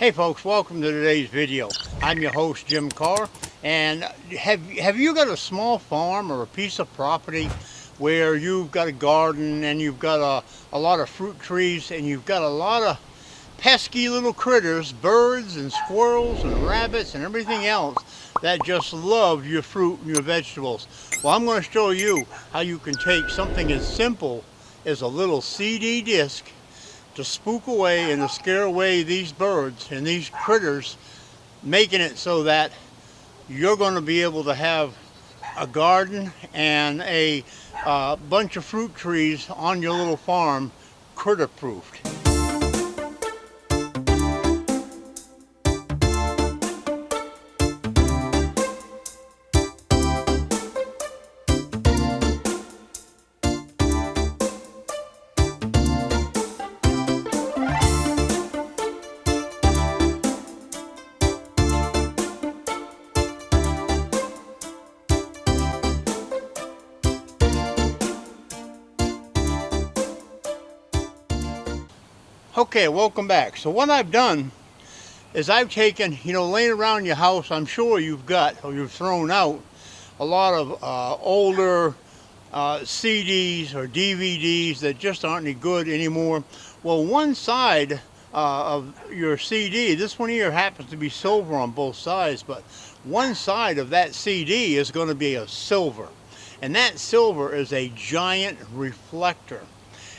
Hey folks, welcome to today's video. I'm your host Jim Carr, and have you got a small farm or a piece of property where you've got a garden and you've got a lot of fruit trees and you've got a lot of pesky little critters, birds and squirrels and rabbits and everything else that just love your fruit and your vegetables? Well, I'm going to show you how you can take something as simple as a little CD disc to spook away and to scare away these birds and these critters, making it so that you're going to be able to have a garden and a bunch of fruit trees on your little farm critter proofed. Okay, welcome back. So what I've done is I've taken, laying around your house, I'm sure you've got, or you've thrown out, a lot of older CDs or DVDs that just aren't any good anymore. Well, one side of your CD, this one here happens to be silver on both sides, but one side of that CD is going to be a silver. And that silver is a giant reflector.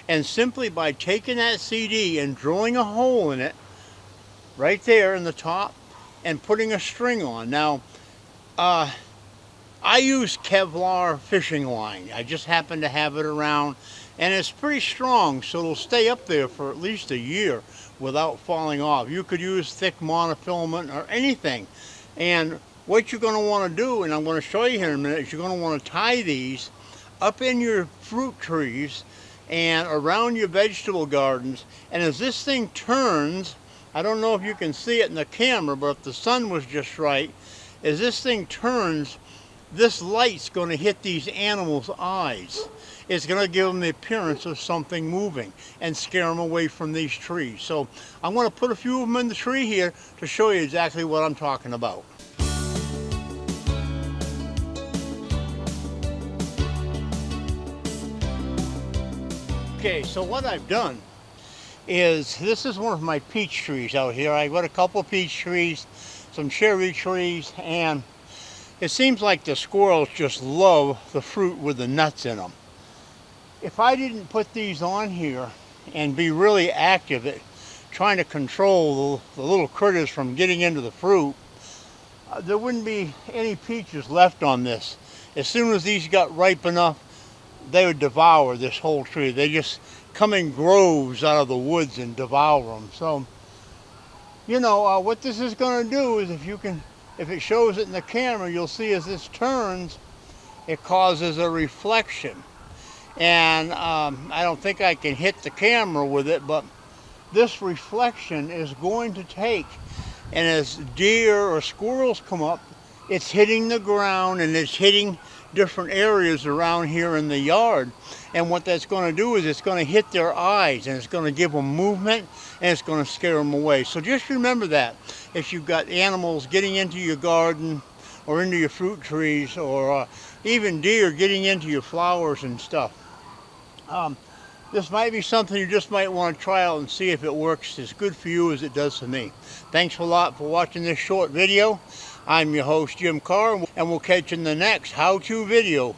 And simply by taking that CD and drilling a hole in it right there in the top and putting a string on. Now, I use Kevlar fishing line. I just happen to have it around, and it's pretty strong, so it'll stay up there for at least a year without falling off. You could use thick monofilament or anything. And what you're going to want to do, and I'm going to show you here in a minute, is you're going to want to tie these up in your fruit trees and around your vegetable gardens. And as this thing turns, I don't know if you can see it in the camera, but if the sun was just right, as this thing turns, this light's going to hit these animals' eyes. It's going to give them the appearance of something moving and scare them away from these trees. So I'm going to put a few of them in the tree here to show you exactly what I'm talking about. Okay, so what I've done is, this is one of my peach trees out here. I've got a couple of peach trees, some cherry trees, and it seems like the squirrels just love the fruit with the nuts in them. If I didn't put these on here and be really active at trying to control the little critters from getting into the fruit, there wouldn't be any peaches left on this. As soon as these got ripe enough, they would devour this whole tree. They just come in groves out of the woods and devour them. So, what this is going to do is, if it shows it in the camera, you'll see as this turns, it causes a reflection. And I don't think I can hit the camera with it, but this reflection is going to take, and as deer or squirrels come up, it's hitting the ground and it's hitting different areas around here in the yard. And what that's going to do is it's going to hit their eyes, and it's going to give them movement, and it's going to scare them away. So just remember that if you've got animals getting into your garden or into your fruit trees, or even deer getting into your flowers and stuff, this might be something you just might want to try out and see if it works as good for you as it does for me. Thanks a lot for watching this short video. I'm your host Jim Carr, and we'll catch you in the next how-to video.